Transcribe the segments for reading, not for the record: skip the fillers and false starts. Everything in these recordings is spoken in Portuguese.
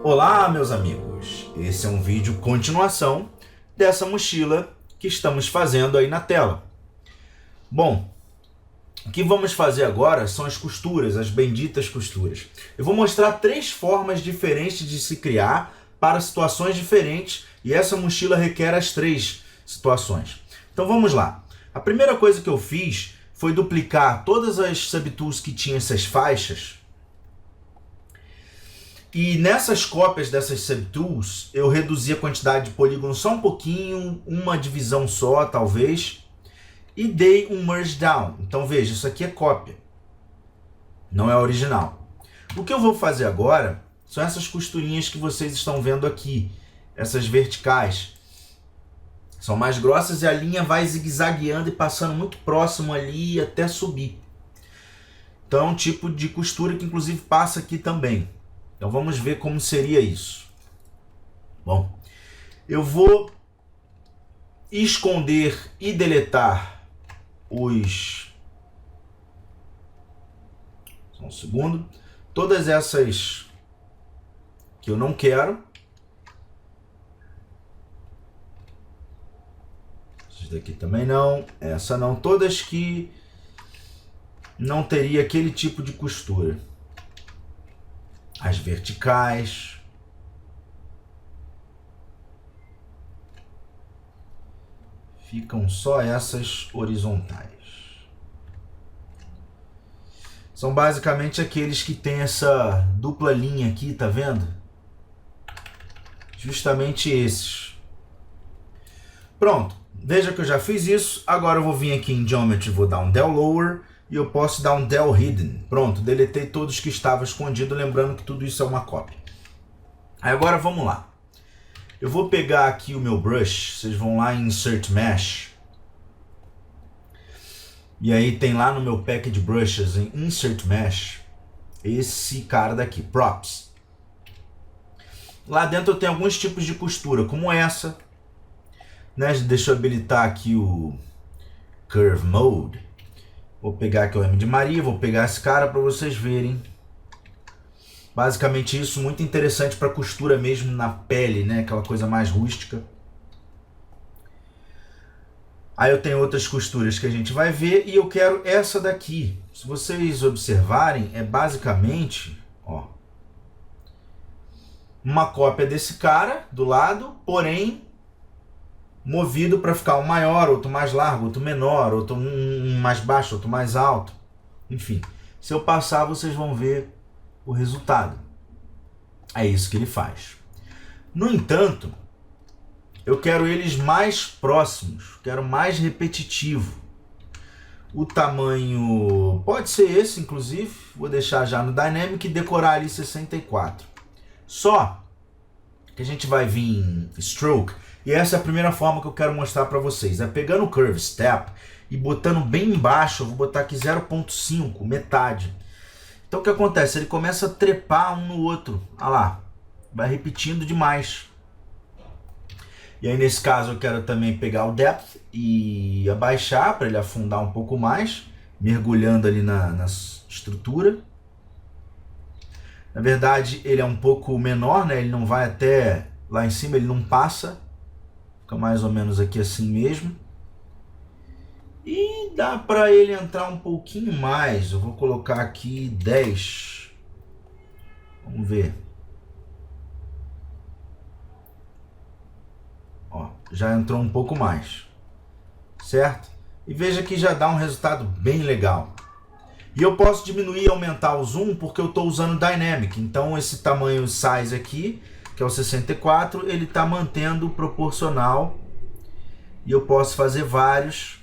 Olá, meus amigos! Esse é um vídeo continuação dessa mochila que estamos fazendo aí na tela. Bom, o que vamos fazer agora são as costuras, as benditas costuras. Eu vou mostrar 3 formas diferentes de se criar para situações diferentes e essa mochila requer as 3 situações. Então vamos lá. A primeira coisa que eu fiz foi duplicar todas as subtools que tinham essas faixas. E nessas cópias dessas subtools, eu reduzi a quantidade de polígonos só um pouquinho, uma divisão só, talvez, e dei um merge down. Então veja, isso aqui é cópia, não é original. O que eu vou fazer agora são essas costurinhas que vocês estão vendo aqui, essas verticais. São mais grossas e a linha vai zigue-zagueando e passando muito próximo ali até subir. Então é um tipo de costura que inclusive passa aqui também. Então vamos ver como seria isso. Bom, eu vou esconder e deletar os... Só um segundo. Todas essas que eu não quero. Essas daqui também não. Essa não. Todas que não teria aquele tipo de costura. As verticais. Ficam só essas horizontais. São basicamente aqueles que tem essa dupla linha aqui, tá vendo? Justamente esses. Pronto. Veja que eu já fiz isso. Agora eu vou vir aqui em Geometry, vou dar um Del Lower. E eu posso dar um Del Hidden. Pronto, deletei todos que estavam escondidos, lembrando que tudo isso é uma cópia. Aí agora vamos lá. Eu vou pegar aqui o meu brush, vocês vão lá em Insert Mesh. E aí tem lá no meu pack de brushes, em Insert Mesh, esse cara daqui, Props. Lá dentro eu tenho alguns tipos de costura, como essa. Né? Deixa eu habilitar aqui o Curve Mode. Vou pegar aqui o M de Maria, vou pegar esse cara para vocês verem. Basicamente isso, muito interessante para costura mesmo na pele, né? Aquela coisa mais rústica. Aí eu tenho outras costuras que a gente vai ver e eu quero essa daqui. Se vocês observarem, é basicamente, ó, uma cópia desse cara do lado, porém movido para ficar um maior, outro mais largo, outro menor, outro um mais baixo, outro mais alto. Enfim, se eu passar, vocês vão ver o resultado. É isso que ele faz. No entanto, eu quero eles mais próximos, quero mais repetitivo. O tamanho pode ser esse, inclusive. Vou deixar já no Dynamic e decorar ali 64. Só que a gente vai vir em Stroke. E essa é a primeira forma que eu quero mostrar para vocês. É pegando o Curve Step e botando bem embaixo. Eu vou botar aqui 0.5, metade. Então o que acontece? Ele começa a trepar um no outro. Olha lá. Vai repetindo demais. E aí nesse caso eu quero também pegar o Depth e abaixar para ele afundar um pouco mais. Mergulhando ali na estrutura. Na verdade ele é um pouco menor, né? Ele não vai até lá em cima, ele não passa. Fica mais ou menos aqui assim mesmo. E dá para ele entrar um pouquinho mais. Eu vou colocar aqui 10. Vamos ver. Ó, já entrou um pouco mais. Certo? E veja que já dá um resultado bem legal. E eu posso diminuir e aumentar o zoom porque eu estou usando Dynamic. Então esse tamanho size aqui, que é o 64, ele está mantendo proporcional. E eu posso fazer vários.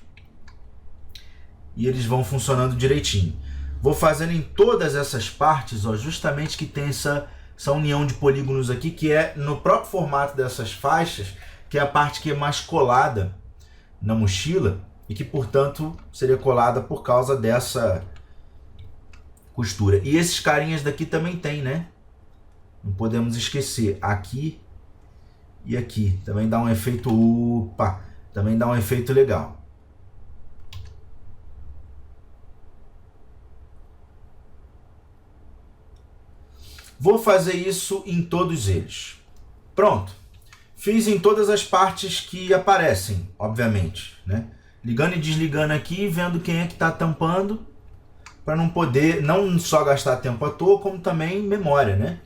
E eles vão funcionando direitinho. Vou fazendo em todas essas partes, ó, justamente que tem essa união de polígonos aqui, que é no próprio formato dessas faixas, que é a parte que é mais colada na mochila, e que, portanto, seria colada por causa dessa costura. E esses carinhas daqui também tem, né? Não podemos esquecer. Aqui e aqui. Também dá um efeito... Opa! Também dá um efeito legal. Vou fazer isso em todos eles. Pronto. Fiz em todas as partes que aparecem, obviamente, né? Ligando e desligando aqui, vendo quem é que está tampando, para não poder, não só gastar tempo à toa, como também memória, né?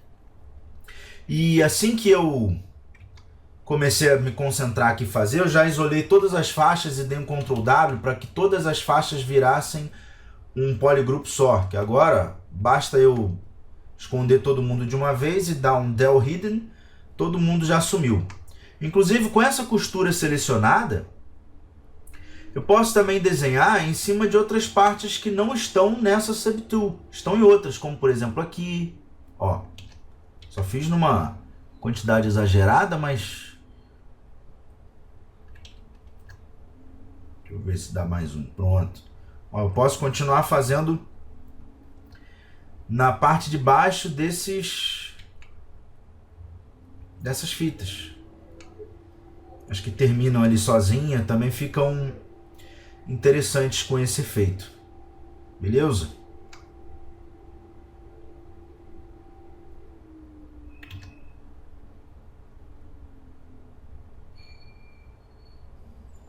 E assim que eu comecei a me concentrar aqui e fazer, eu já isolei todas as faixas e dei um Ctrl W para que todas as faixas virassem um polygroup só, que agora basta eu esconder todo mundo de uma vez e dar um del hidden, todo mundo já sumiu. Inclusive com essa costura selecionada, eu posso também desenhar em cima de outras partes que não estão nessa subtool, estão em outras, como por exemplo aqui, ó. Só fiz numa quantidade exagerada, mas deixa eu ver se dá mais um, pronto. Ó, eu posso continuar fazendo na parte de baixo dessas fitas. As que terminam ali sozinha também ficam interessantes com esse efeito. Beleza?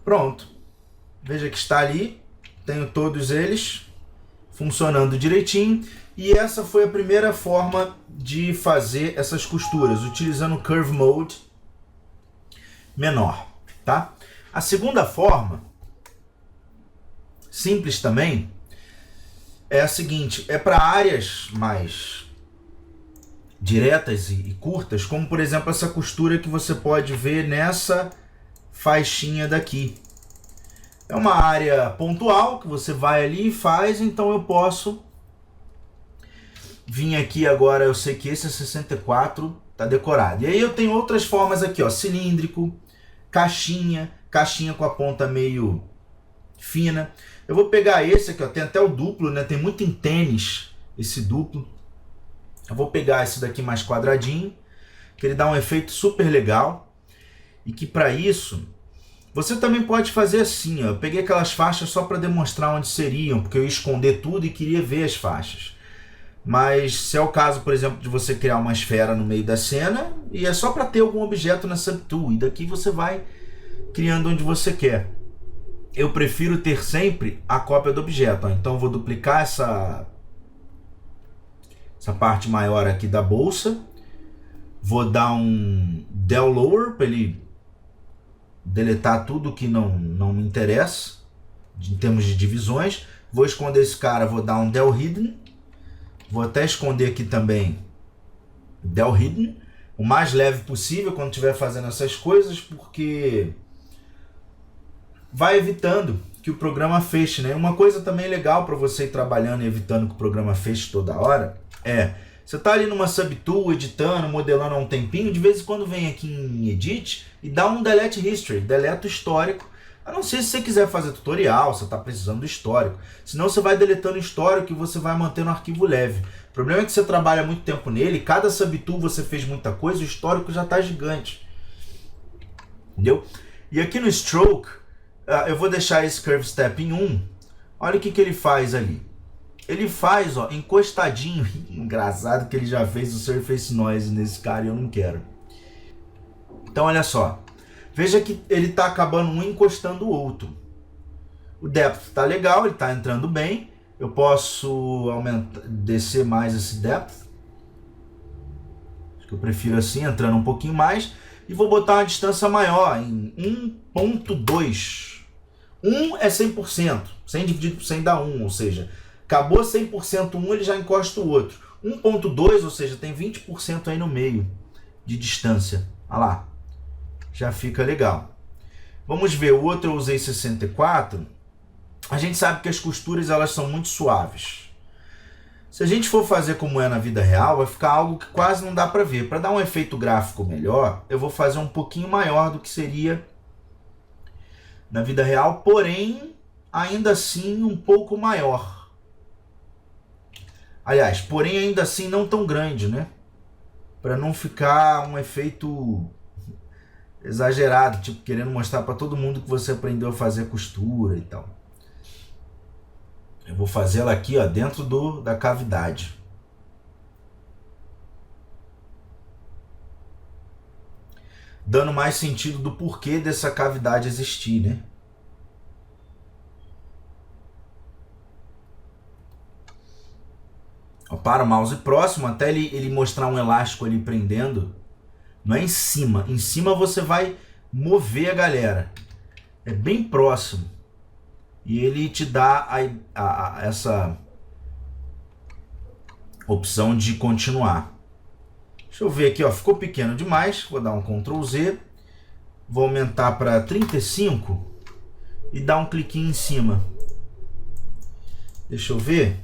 Pronto. Veja que está ali. Tenho todos eles funcionando direitinho. E essa foi a primeira forma de fazer essas costuras, utilizando o Curve Mode menor, tá? A segunda forma, simples também, é a seguinte, é para áreas mais diretas e curtas, como por exemplo essa costura que você pode ver nessa faixinha daqui. É uma área pontual que você vai ali e faz, então eu posso vir aqui agora, eu sei que esse é 64, tá decorado. E aí eu tenho outras formas aqui, ó, cilíndrico, caixinha com a ponta meio fina. Eu vou pegar esse aqui, ó, tem até o duplo, né? Tem muito em tênis esse duplo. Eu vou pegar esse daqui mais quadradinho, que ele dá um efeito super legal. E que para isso, você também pode fazer assim, ó. Eu peguei aquelas faixas só para demonstrar onde seriam, porque eu ia esconder tudo e queria ver as faixas. Mas se é o caso, por exemplo, de você criar uma esfera no meio da cena, e é só para ter algum objeto na subtool, e daqui você vai criando onde você quer. Eu prefiro ter sempre a cópia do objeto, ó. Então eu vou duplicar essa parte maior aqui da bolsa, vou dar um del lower para ele deletar tudo que não me interessa em termos de divisões. Vou esconder esse cara, vou dar um del hidden. Vou até esconder aqui também del hidden, o mais leve possível quando estiver fazendo essas coisas, porque vai evitando que o programa feche, né? Uma coisa também legal para você ir trabalhando e evitando que o programa feche toda hora é, você tá ali numa subtool, editando, modelando há um tempinho, de vez em quando vem aqui em Edit e dá um Delete History, deleta o histórico. A não ser se você quiser fazer tutorial, você está precisando do histórico. Senão você vai deletando o histórico e você vai mantendo o arquivo leve. O problema é que você trabalha muito tempo nele, cada subtool você fez muita coisa, o histórico já está gigante. Entendeu? E aqui no Stroke, eu vou deixar esse Curve Step em 1. Olha o que ele faz ali. Ele faz, ó, encostadinho. Engraçado que ele já fez o Surface Noise nesse cara e eu não quero. Então olha só. Veja que ele está acabando um encostando o outro. O depth está legal, ele está entrando bem. Eu posso aumentar, descer mais esse depth. Acho que eu prefiro assim, entrando um pouquinho mais. E vou botar uma distância maior, em 1.2. 1 é 100%. 100 dividido por 100 dá 1, ou seja, acabou 100% um, ele já encosta o outro. 1.2, ou seja, tem 20% aí no meio de distância. Olha lá. Já fica legal. Vamos ver, o outro eu usei 64. A gente sabe que as costuras elas são muito suaves. Se a gente for fazer como é na vida real, vai ficar algo que quase não dá para ver. Para dar um efeito gráfico melhor, eu vou fazer um pouquinho maior do que seria na vida real, porém, ainda assim, um pouco maior. Aliás, porém, ainda assim, não tão grande, né? Para não ficar um efeito exagerado, tipo querendo mostrar para todo mundo que você aprendeu a fazer costura e tal. Eu vou fazer ela aqui, ó, dentro da cavidade. dando mais sentido do porquê dessa cavidade existir, né? Ó, para o mouse próximo, até ele mostrar um elástico ali prendendo. Não é em cima. Em cima você vai mover a galera. É bem próximo. E ele te dá essa opção de continuar. Deixa eu ver aqui, ó, ficou pequeno demais. Vou dar um Ctrl Z. Vou aumentar para 35 e dar um cliquinho em cima. Deixa eu ver.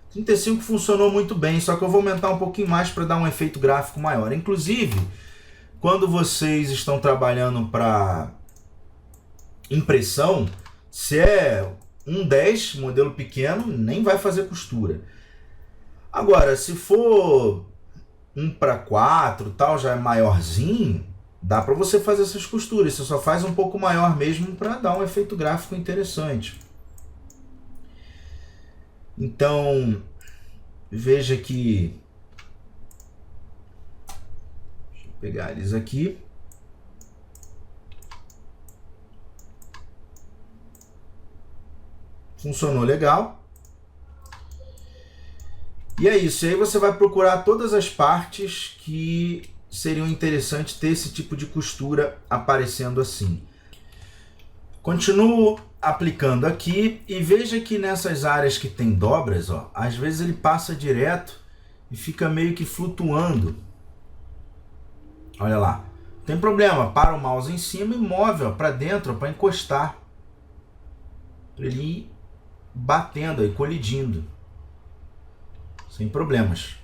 O 35 funcionou muito bem, só que eu vou aumentar um pouquinho mais para dar um efeito gráfico maior. Inclusive, quando vocês estão trabalhando para impressão, se é 1:10, modelo pequeno, nem vai fazer costura. Agora, se for 1:4, tal, já é maiorzinho, dá para você fazer essas costuras. Você só faz um pouco maior mesmo para dar um efeito gráfico interessante. Então, veja que... Deixa eu pegar eles aqui. Funcionou legal. E é isso. E aí você vai procurar todas as partes que seriam interessantes ter esse tipo de costura aparecendo assim. Continuo aplicando aqui e veja que nessas áreas que tem dobras, ó, às vezes ele passa direto e fica meio que flutuando. Olha lá. Tem problema, para o mouse em cima e move para dentro para encostar. Para ele ir batendo aí, colidindo. Sem problemas.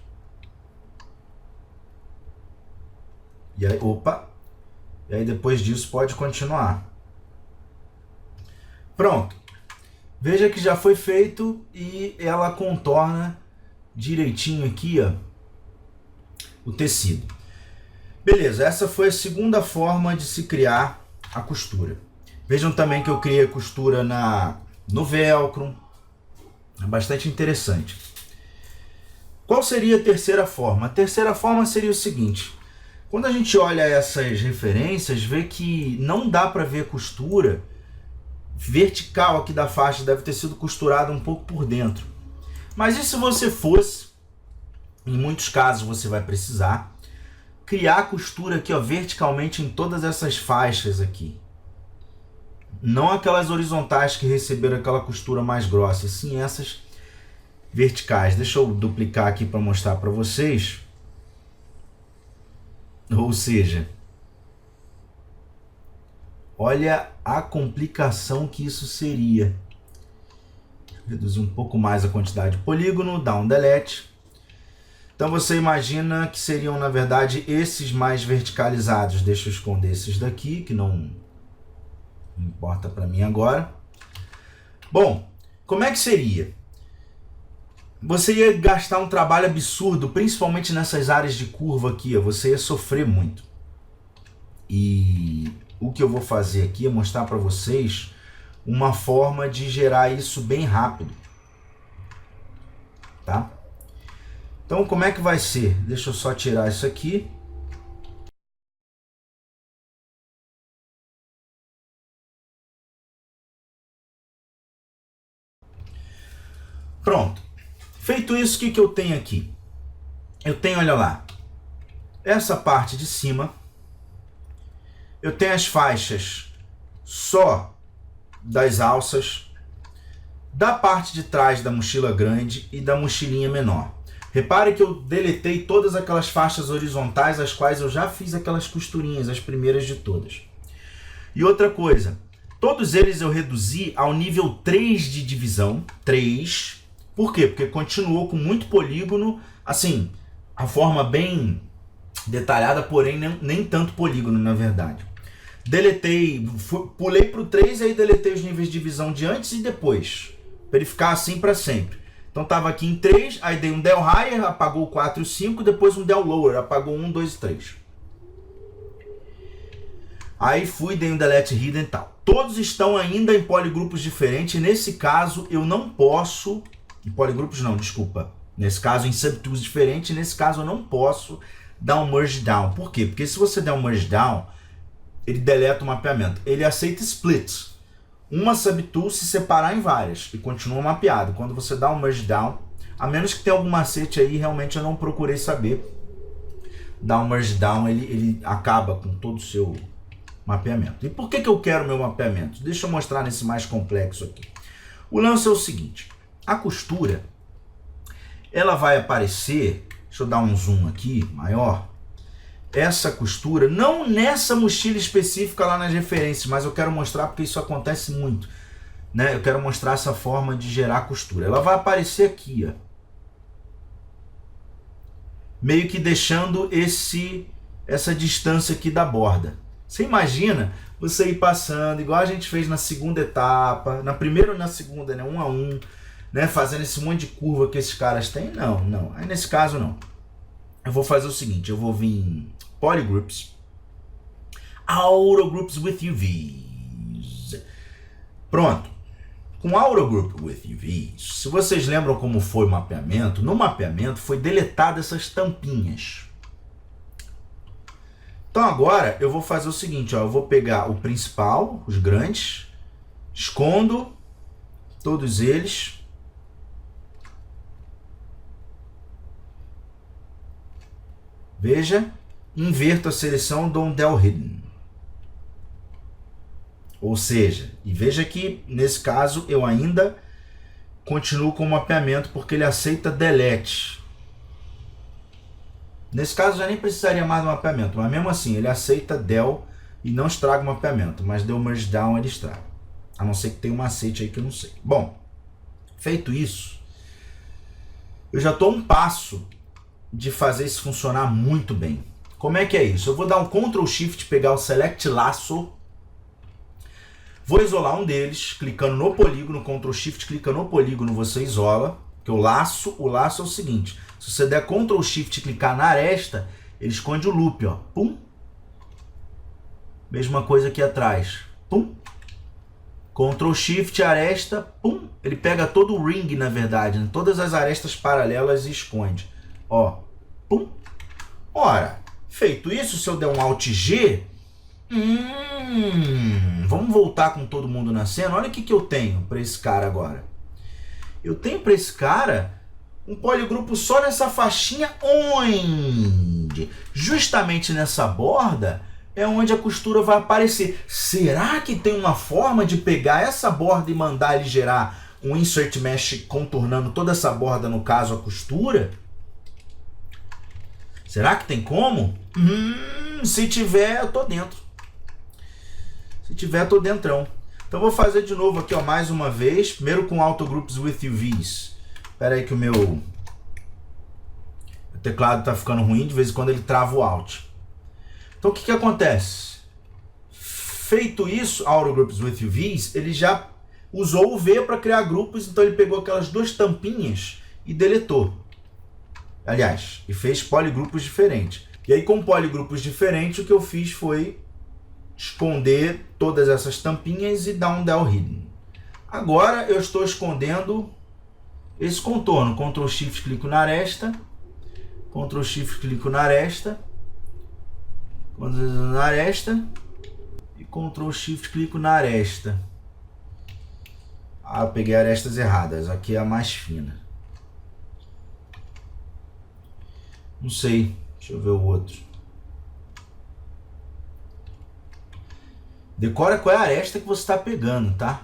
E aí, opa. E aí depois disso pode continuar. Pronto. Veja que já foi feito e ela contorna direitinho aqui, ó, o tecido. Beleza, essa foi a segunda forma de se criar a costura. Vejam também que eu criei a costura no velcro. É bastante interessante. Qual seria a terceira forma? A terceira forma seria o seguinte. Quando a gente olha essas referências, vê que não dá para ver costura vertical aqui da faixa, deve ter sido costurada um pouco por dentro. Mas e se você fosse, em muitos casos você vai precisar, criar a costura aqui, ó, verticalmente em todas essas faixas aqui. Não aquelas horizontais que receberam aquela costura mais grossa, sim essas verticais. Deixa eu duplicar aqui para mostrar para vocês. Ou seja, olha a complicação que isso seria. Reduzir um pouco mais a quantidade de polígono, dar um delete. Então você imagina que seriam, na verdade, esses mais verticalizados. Deixa eu esconder esses daqui, que não importa para mim agora. Bom, como é que seria? Você ia gastar um trabalho absurdo, principalmente nessas áreas de curva aqui, ó, você ia sofrer muito. E o que eu vou fazer aqui é mostrar para vocês uma forma de gerar isso bem rápido. Tá? Então, como é que vai ser? Deixa eu só tirar isso aqui. Pronto. Feito isso, o que eu tenho aqui? Eu tenho, olha lá, essa parte de cima. Eu tenho as faixas só das alças, da parte de trás da mochila grande e da mochilinha menor. Repare que eu deletei todas aquelas faixas horizontais, as quais eu já fiz aquelas costurinhas, as primeiras de todas. E outra coisa, todos eles eu reduzi ao nível 3 de divisão, 3. Por quê? Porque continuou com muito polígono, assim, a forma bem detalhada, porém nem tanto polígono, na verdade. Deletei, pulei para o 3 e aí deletei os níveis de divisão de antes e depois, para ele ficar assim para sempre. Então estava aqui em 3, aí dei um del higher, apagou o 4 e o 5, depois um del lower, apagou 1, 2 e 3. Aí fui, dei um delete hidden e tal. Todos estão ainda em poligrupos diferentes, nesse caso eu não posso Em polygroups não, desculpa. Nesse caso, em subtools diferentes, nesse caso eu não posso dar um merge down. Por quê? Porque se você der um merge down, ele deleta o mapeamento. Ele aceita splits. Uma subtool se separar em várias e continua mapeado. Quando você dá um merge down, a menos que tenha algum macete aí, realmente eu não procurei saber. Dar um merge down, ele acaba com todo o seu mapeamento. E por que eu quero meu mapeamento? Deixa eu mostrar nesse mais complexo aqui. O lance é o seguinte. A costura, ela vai aparecer, deixa eu dar um zoom aqui, maior. Essa costura, não nessa mochila específica lá nas referências, mas eu quero mostrar porque isso acontece muito, né? Eu quero mostrar essa forma de gerar costura. Ela vai aparecer aqui, ó. Meio que deixando essa distância aqui da borda. Você imagina você ir passando, igual a gente fez na segunda etapa, na primeira ou na segunda, né? 1 a 1, né? Fazendo esse monte de curva que esses caras têm? Não. Aí nesse caso não. Eu vou fazer o seguinte, eu vou vir em Polygroups, Autogroups with UVs. Pronto. Com Autogroup with UVs, se vocês lembram como foi o mapeamento, no mapeamento foi deletado essas tampinhas. Então agora eu vou fazer o seguinte, ó, eu vou pegar o principal, os grandes, escondo todos eles. Veja, inverto a seleção, dou um del hidden. Ou seja, e veja que nesse caso eu ainda continuo com o mapeamento porque ele aceita delete. Nesse caso já nem precisaria mais do mapeamento, mas mesmo assim ele aceita del e não estraga o mapeamento, mas deu merge down ele estraga. A não ser que tenha um macete aí que eu não sei. Bom, feito isso, eu já estou um passo de fazer isso funcionar muito bem. Como é que é isso? Eu vou dar um Ctrl Shift, pegar o Select Lasso, vou isolar um deles, clicando no polígono, Ctrl Shift, clica no polígono, você isola, porque o laço é o seguinte, se você der Ctrl Shift e clicar na aresta, ele esconde o loop, ó, pum, mesma coisa aqui atrás, pum, Ctrl Shift, aresta, pum, ele pega todo o ring, na verdade, né? Todas as arestas paralelas e esconde, ó, pum, ora, feito isso, se eu der um Alt G, vamos voltar com todo mundo na cena. Olha o que eu tenho para esse cara agora. Eu tenho para esse cara um poligrupo só nessa faixinha, onde justamente nessa borda é onde a costura vai aparecer. Será que tem uma forma de pegar essa borda e mandar ele gerar um insert mesh contornando toda essa borda, no caso a costura? Será que tem como? Se tiver, eu tô dentro. Se tiver, tô dentrão. Então vou fazer de novo aqui, ó, mais uma vez. Primeiro com Autogroups with UVs. Espera aí que o meu teclado tá ficando ruim. De vez em quando ele trava o Alt. Então o que acontece? Feito isso, Autogroups with UVs, ele já usou o V para criar grupos. Então ele pegou aquelas duas tampinhas e deletou. Aliás, e fez poligrupos diferentes. E aí com poligrupos diferentes, o que eu fiz foi esconder todas essas tampinhas e dar um del hidden. Agora eu estou escondendo esse contorno. Ctrl Shift, clico na aresta. Ctrl Shift, clico na aresta. Na aresta. E Ctrl Shift, clico na aresta. Ah, eu peguei arestas erradas. Aqui é a mais fina. Não sei. Deixa eu ver o outro. Decora qual é a aresta que você está pegando, tá?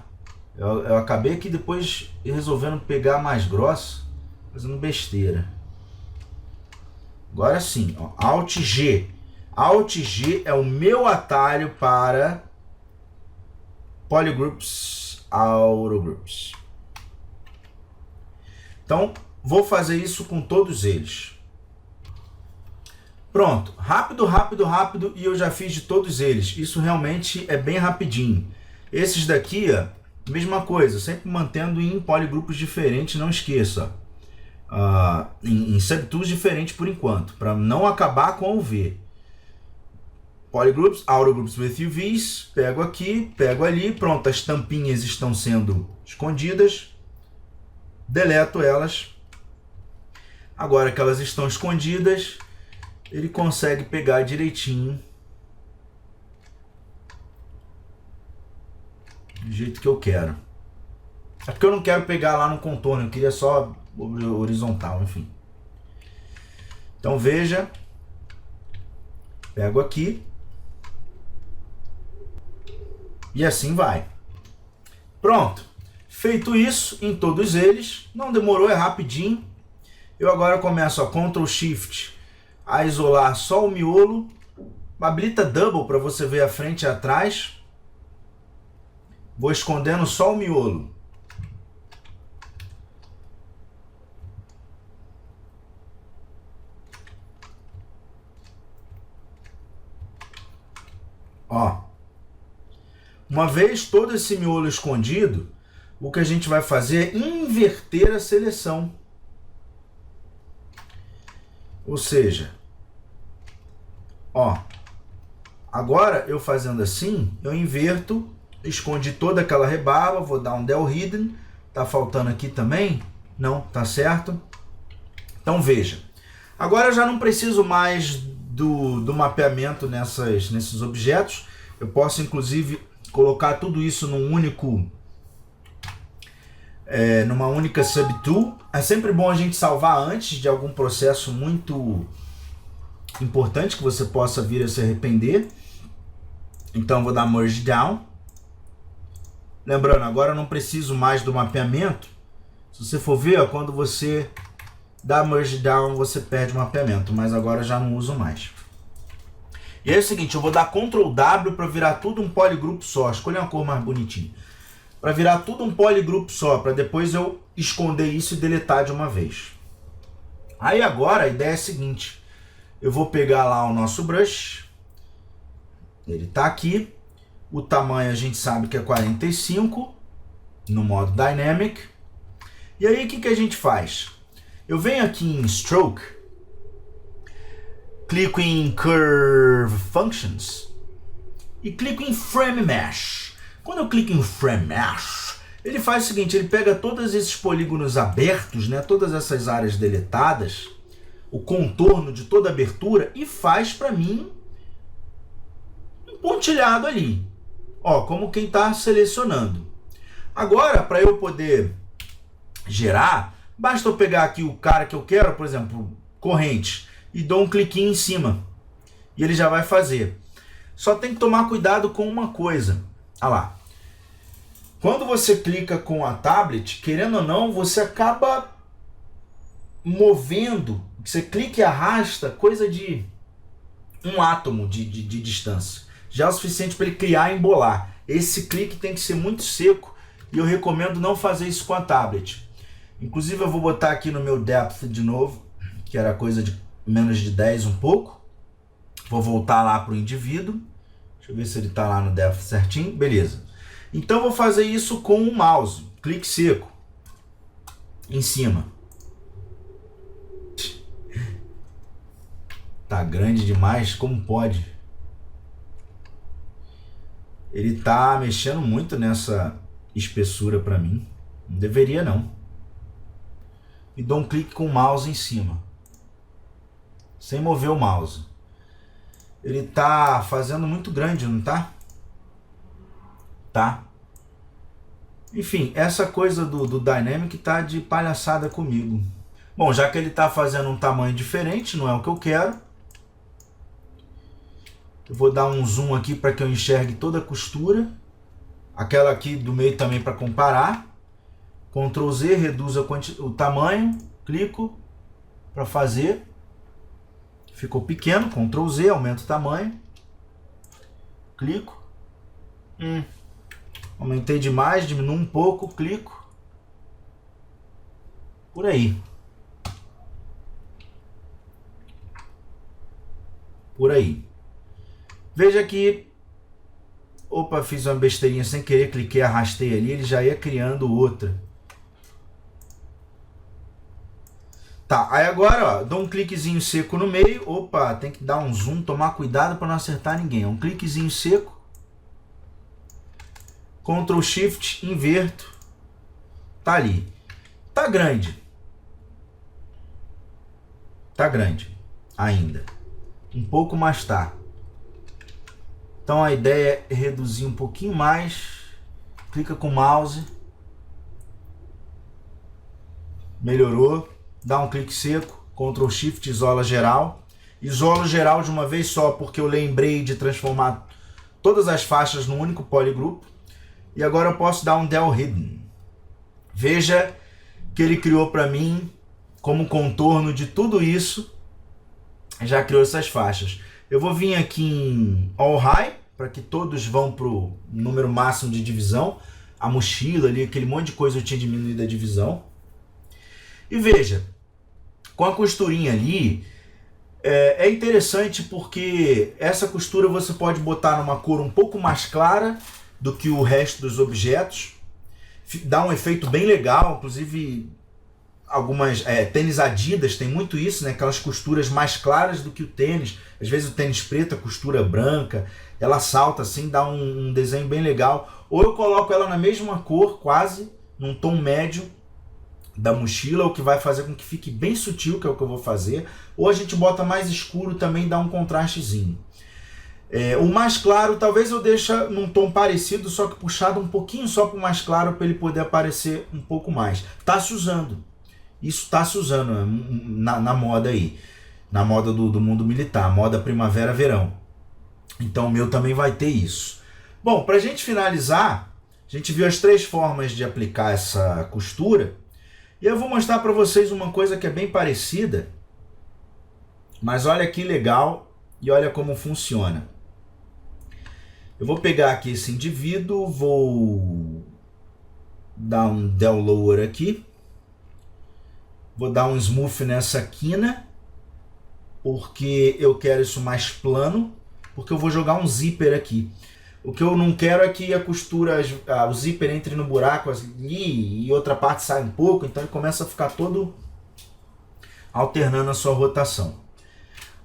Eu acabei aqui depois resolvendo pegar mais grossa, fazendo besteira. Agora sim, ó, Alt G. Alt G é o meu atalho para Polygroups, Autogroups. Então, vou fazer isso com todos eles. Pronto, rápido, e eu já fiz de todos eles. Isso realmente é bem rapidinho. Esses daqui, ó, mesma coisa, sempre mantendo em poligrupos diferentes, não esqueça. Em subtools diferentes por enquanto, para não acabar com o V. Polygroups, Autogroups with UVs, pego aqui, pego ali, pronto, as tampinhas estão sendo escondidas. deleto elas. Agora que elas estão escondidas, ele consegue pegar direitinho do jeito que eu quero. É porque eu não quero pegar lá no contorno, eu queria só horizontal, enfim. Então veja, pego aqui e assim vai. Pronto. Feito isso em todos eles, não demorou, é rapidinho. Eu agora começo a Ctrl Shift a isolar só o miolo. Habilita Double para você ver a frente e atrás. Vou escondendo só o miolo. Ó. Uma vez todo esse miolo escondido, o que a gente vai fazer é inverter a seleção. Ou seja, ó, agora eu fazendo assim, eu inverto, escondi toda aquela rebarba, vou dar um del hidden, tá faltando aqui também? Não, tá certo? Então veja, agora eu já não preciso mais do mapeamento nesses objetos, eu posso inclusive colocar tudo isso numa única subtool. É sempre bom a gente salvar antes de algum processo muito importante que você possa vir a se arrepender. Então vou dar Merge Down. Lembrando, agora eu não preciso mais do mapeamento. Se você for ver, ó, quando você dá Merge Down, você perde o mapeamento, mas agora eu já não uso mais. E é o seguinte, eu vou dar Ctrl W para virar tudo um polygroup só. Escolher uma cor mais bonitinha. Para virar tudo um polygroup só, para depois eu esconder isso e deletar de uma vez. Aí agora a ideia é a seguinte, eu vou pegar lá o nosso brush, ele está aqui, o tamanho a gente sabe que é 45, no modo Dynamic. E aí o que a gente faz? Eu venho aqui em Stroke, clico em Curve Functions e clico em Frame Mesh. Quando eu clico em Frame Mesh, ele faz o seguinte, ele pega todos esses polígonos abertos, né, todas essas áreas deletadas, o contorno de toda a abertura e faz para mim um pontilhado ali. Ó, como quem está selecionando. Agora, para eu poder gerar, basta eu pegar aqui o cara que eu quero, por exemplo, corrente, e dou um cliquinho em cima. E ele já vai fazer. Só tem que tomar cuidado com uma coisa. Olha lá. Quando você clica com a tablet, querendo ou não, você acaba movendo. Você clica e arrasta coisa de um átomo de distância. Já é o suficiente para ele criar e embolar. Esse clique tem que ser muito seco e eu recomendo não fazer isso com a tablet. Inclusive eu vou botar aqui no meu depth de novo, que era coisa de menos de 10 um pouco. Vou voltar lá para o indivíduo. Deixa eu ver se ele está lá no depth certinho. Beleza. Então vou fazer isso com o mouse. Clique seco. Em cima. Tá grande demais? Como pode? Ele tá mexendo muito nessa espessura para mim. Não deveria não. E dou um clique com o mouse em cima. Sem mover o mouse. Ele tá fazendo muito grande, não tá? Tá. Enfim, essa coisa do Dynamic tá de palhaçada comigo. Bom, já que ele tá fazendo um tamanho diferente, não é o que eu quero. Eu vou dar um zoom aqui para que eu enxergue toda a costura. Aquela aqui do meio também para comparar. Ctrl Z, reduz o tamanho. Clico para fazer. Ficou pequeno. Ctrl Z, aumenta o tamanho. Clico. Aumentei demais, diminuo um pouco. Clico. Por aí. Por aí. Veja que, opa, fiz uma besteirinha sem querer, cliquei, arrastei ali, ele já ia criando outra. Tá, aí agora, ó, dou um cliquezinho seco no meio, opa, tem que dar um zoom, tomar cuidado para não acertar ninguém. Um cliquezinho seco, Ctrl Shift, inverto, tá ali. Tá grande. Tá grande ainda. Um pouco mais tá. Então a ideia é reduzir um pouquinho mais. Clica com o mouse. Melhorou. Dá um clique seco. Ctrl Shift, isola geral. Isolo geral de uma vez só, porque eu lembrei de transformar todas as faixas num único polygroup. E agora eu posso dar um Del Hidden. Veja que ele criou para mim como contorno de tudo isso. Já criou essas faixas. Eu vou vir aqui em All High, para que todos vão para o número máximo de divisão. A mochila ali, aquele monte de coisa eu tinha diminuído a divisão. E veja, com a costurinha ali, é interessante porque essa costura você pode botar numa cor um pouco mais clara do que o resto dos objetos. Dá um efeito bem legal, inclusive algumas tênis Adidas tem muito isso, né? Aquelas costuras mais claras do que o tênis. Às vezes o tênis preto, a costura branca, ela salta assim, dá um desenho bem legal. Ou eu coloco ela na mesma cor, quase, num tom médio da mochila, o que vai fazer com que fique bem sutil, que é o que eu vou fazer. Ou a gente bota mais escuro também, dá um contrastezinho. O mais claro, talvez eu deixe num tom parecido, só que puxado um pouquinho só para o mais claro, para ele poder aparecer um pouco mais. Tá se usando. Isso está se usando na moda aí. Na moda do mundo militar, moda primavera-verão. Então o meu também vai ter isso. Bom, para a gente finalizar, a gente viu as 3 formas de aplicar essa costura. E eu vou mostrar para vocês uma coisa que é bem parecida. Mas olha que legal e olha como funciona. Eu vou pegar aqui esse indivíduo, vou dar um Del Lower aqui. Vou dar um Smooth nessa quina, porque eu quero isso mais plano, porque eu vou jogar um zíper aqui. O que eu não quero é que a costura, o zíper entre no buraco ali e outra parte sai um pouco, então ele começa a ficar todo alternando a sua rotação.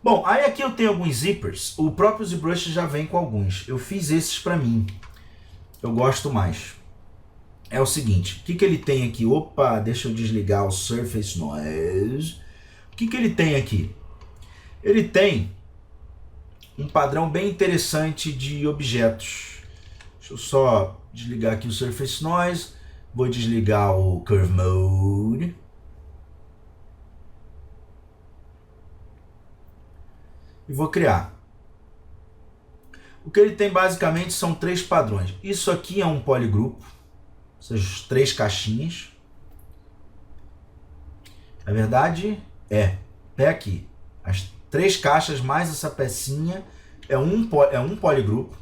Bom, aí aqui eu tenho alguns zippers, o próprio ZBrush já vem com alguns. Eu fiz esses para mim, eu gosto mais. É o seguinte, o que ele tem aqui? Opa, deixa eu desligar o Surface Noise. O que ele tem aqui? Ele tem um padrão bem interessante de objetos. Deixa eu só desligar aqui o Surface Noise. Vou desligar o Curve Mode. E vou criar. O que ele tem basicamente são 3 padrões. Isso aqui é um polygroup. Essas 3 caixinhas. Na verdade, até aqui. As 3 caixas mais essa pecinha é um polygroup.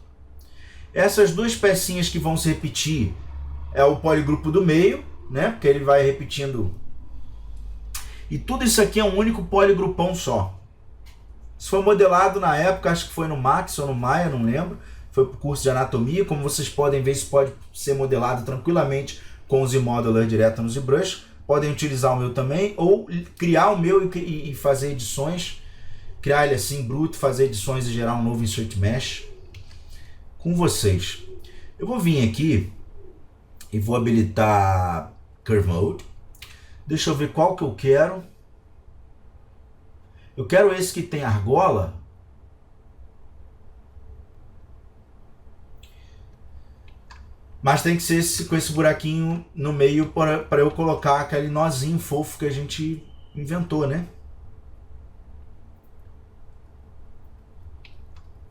Essas 2 pecinhas que vão se repetir é o polygroup do meio, né? Porque ele vai repetindo. E tudo isso aqui é um único polygroupão só. Isso foi modelado na época, acho que foi no Max ou no Maya, não lembro. Foi para o curso de anatomia. Como vocês podem ver, isso pode ser modelado tranquilamente com o Z-Modeler direto no ZBrush. Podem utilizar o meu também, ou criar o meu e fazer edições. Criar ele assim, bruto, fazer edições e gerar um novo Insert Mesh com vocês. Eu vou vir aqui e vou habilitar Curve Mode. Deixa eu ver qual que eu quero. Eu quero esse que tem argola. Mas tem que ser com esse buraquinho no meio para eu colocar aquele nozinho fofo que a gente inventou, né?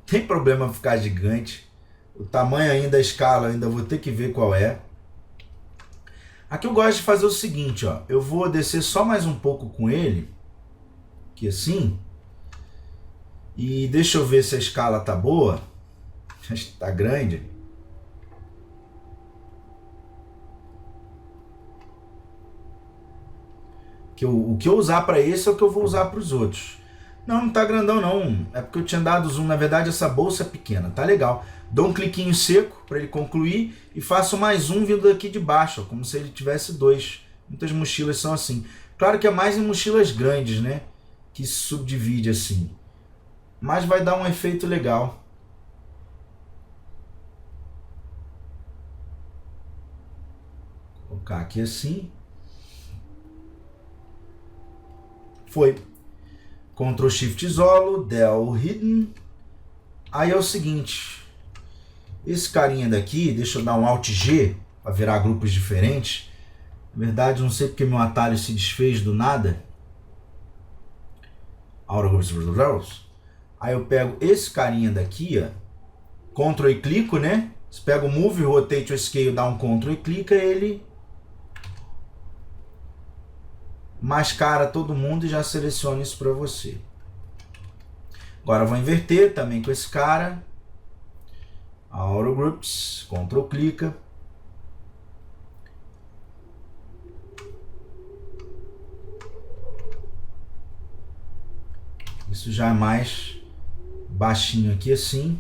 Tem problema ficar gigante. O tamanho ainda, a escala, ainda vou ter que ver qual é. Aqui eu gosto de fazer o seguinte, ó. Eu vou descer só mais um pouco com ele. Aqui assim. E deixa eu ver se a escala tá boa. Acho que tá grande. O que eu usar para esse é o que eu vou usar para os outros. Não, não tá grandão não. É porque eu tinha dado zoom. Na verdade essa bolsa é pequena. Tá legal. Dou um cliquinho seco para ele concluir. E faço mais um vindo daqui de baixo. Ó, como se ele tivesse 2. Muitas mochilas são assim. Claro que é mais em mochilas grandes, né? Que se subdivide assim. Mas vai dar um efeito legal. Vou colocar aqui assim. Foi. Ctrl Shift isolo, del hidden. Aí é o seguinte, esse carinha daqui, deixa eu dar um Alt G para virar grupos diferentes. Na verdade, não sei porque meu atalho se desfez do nada. Aí eu pego esse carinha daqui, ó, Ctrl e clico, né? Você pega o Move, Rotate ou Scale, dá um Ctrl e clica, ele mascara todo mundo e já seleciona isso para você. Agora eu vou inverter também com esse cara. Auto Groups, Ctrl clica. Isso já é mais baixinho aqui assim.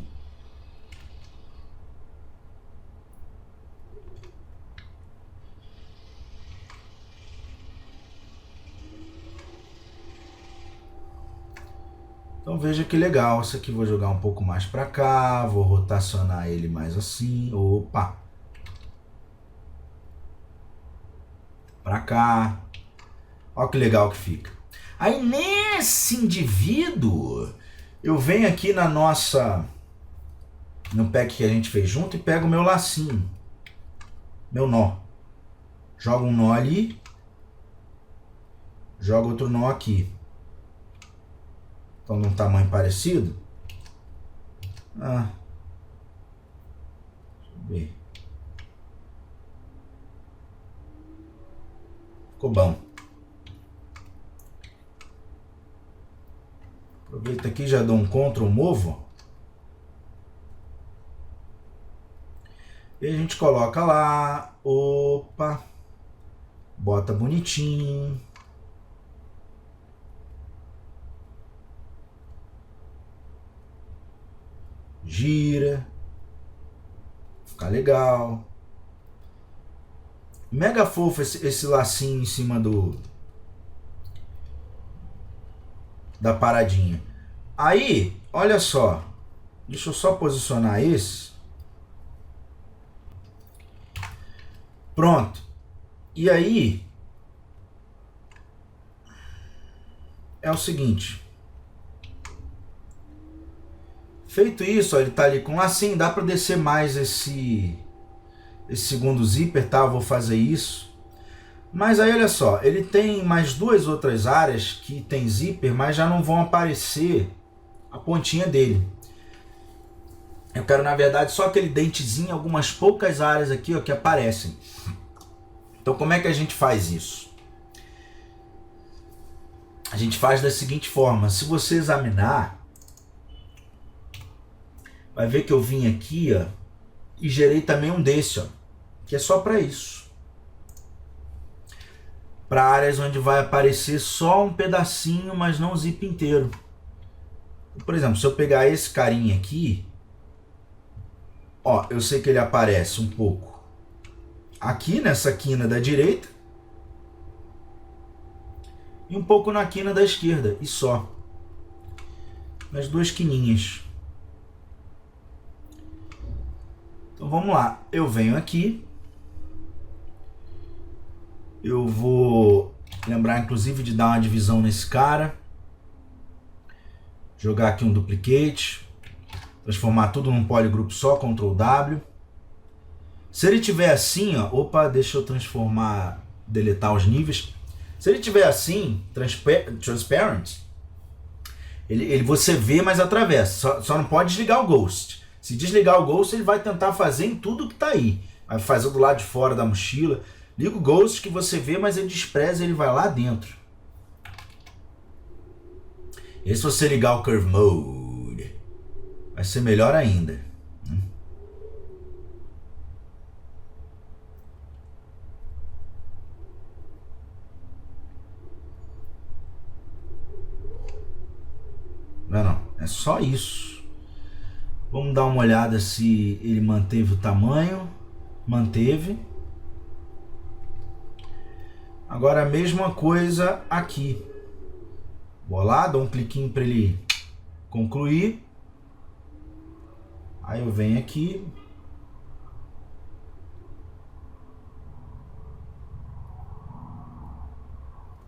Então veja que legal. Isso aqui vou jogar um pouco mais para cá. Vou rotacionar ele mais assim. Opa! Para cá. Olha que legal que fica. Aí nesse indivíduo, eu venho aqui na nossa... no pack que a gente fez junto e pego o meu lacinho. Meu nó. Jogo um nó ali. Jogo outro nó aqui. Estão num tamanho parecido. Deixa eu ver. Ficou bom. Aproveita aqui, já dou um Ctrl Movo. E a gente coloca lá. Opa. Bota bonitinho. Gira. Fica legal. Mega fofo esse lacinho em cima da paradinha. Aí, olha só. Deixa eu só posicionar esse. Pronto. E aí é o seguinte. Feito isso, ó, ele tá ali com lacinho, dá para descer mais esse segundo zíper, tá? Eu vou fazer isso. Mas aí olha só, ele tem mais duas outras áreas que tem zíper, mas já não vão aparecer a pontinha dele. Eu quero, na verdade, só aquele dentezinho, algumas poucas áreas aqui, ó, que aparecem. Então como é que a gente faz isso? A gente faz da seguinte forma, se você examinar, vai ver que eu vim aqui, ó, e gerei também um desse, ó, que é só para isso. Para áreas onde vai aparecer só um pedacinho, mas não o zip inteiro. Por exemplo, se eu pegar esse carinha aqui, ó, eu sei que ele aparece um pouco aqui nessa quina da direita e um pouco na quina da esquerda, e só. Nas duas quininhas. Então vamos lá, eu venho aqui, eu vou lembrar inclusive de dar uma divisão nesse cara, jogar aqui um duplicate, transformar tudo num polygroup só, Ctrl W. Se ele tiver assim, ó, opa, deixa eu transformar, deletar os níveis. Se ele tiver assim, transparent, ele você vê, mas atravessa, só não pode desligar o Ghost. Se desligar o Ghost, ele vai tentar fazer em tudo que está aí. Vai fazer do lado de fora da mochila. Liga o Ghost que você vê, mas ele despreza, ele vai lá dentro. E se você ligar o Curve Mode, vai ser melhor ainda. Não, é só isso. Vamos dar uma olhada se ele manteve o tamanho. Manteve. Agora a mesma coisa aqui. Vou lá, dou um cliquinho para ele concluir. Aí eu venho aqui.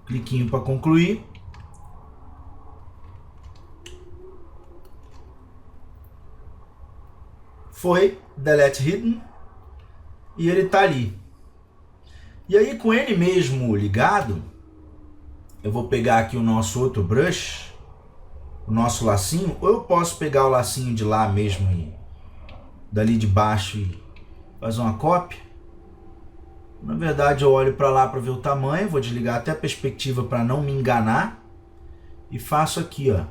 Cliquinho para concluir. foi Delete Hidden e ele tá ali. E aí com ele mesmo ligado, eu vou pegar aqui o nosso outro brush, o nosso lacinho, ou eu posso pegar o lacinho de lá mesmo e dali de baixo e fazer uma cópia. Na verdade eu olho para lá para ver o tamanho, vou desligar até a perspectiva para não me enganar e faço aqui, ó,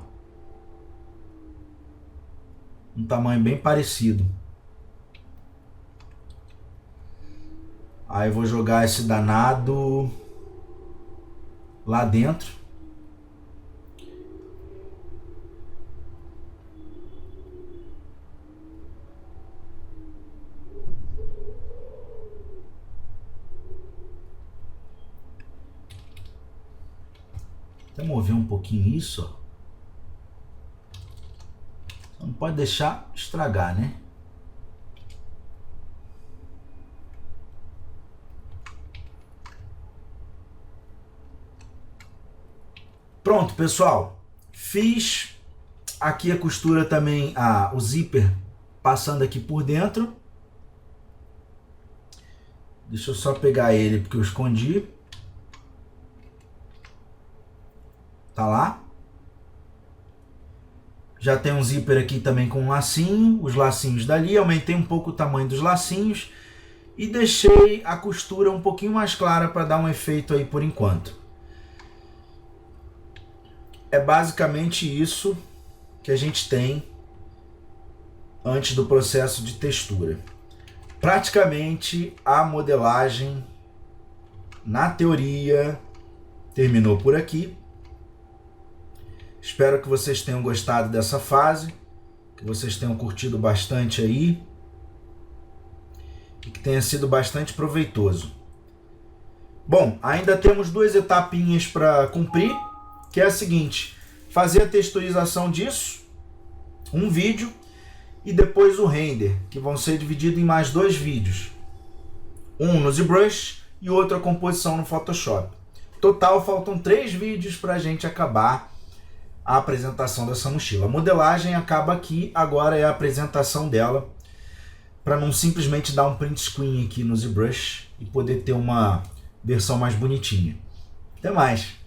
um tamanho bem parecido. Aí eu vou jogar esse danado lá dentro. Até mover um pouquinho isso, ó. Não pode deixar estragar, né? Pronto, pessoal. Fiz aqui a costura também, o zíper passando aqui por dentro. Deixa eu só pegar ele porque eu escondi. Tá lá. Já tem um zíper aqui também com um lacinho, os lacinhos dali. Aumentei um pouco o tamanho dos lacinhos e deixei a costura um pouquinho mais clara para dar um efeito aí por enquanto. É basicamente isso que a gente tem antes do processo de textura. Praticamente a modelagem, na teoria, terminou por aqui. Espero que vocês tenham gostado dessa fase, que vocês tenham curtido bastante aí e que tenha sido bastante proveitoso. Bom, ainda temos duas etapinhas para cumprir, que é a seguinte: fazer a texturização disso, um vídeo, e depois o render, que vão ser divididos em mais dois vídeos. Um no ZBrush e outro a composição no Photoshop. Total, faltam 3 vídeos para a gente acabar a apresentação dessa mochila. A modelagem acaba aqui, agora é a apresentação dela, para não simplesmente dar um print screen aqui no ZBrush e poder ter uma versão mais bonitinha. Até mais!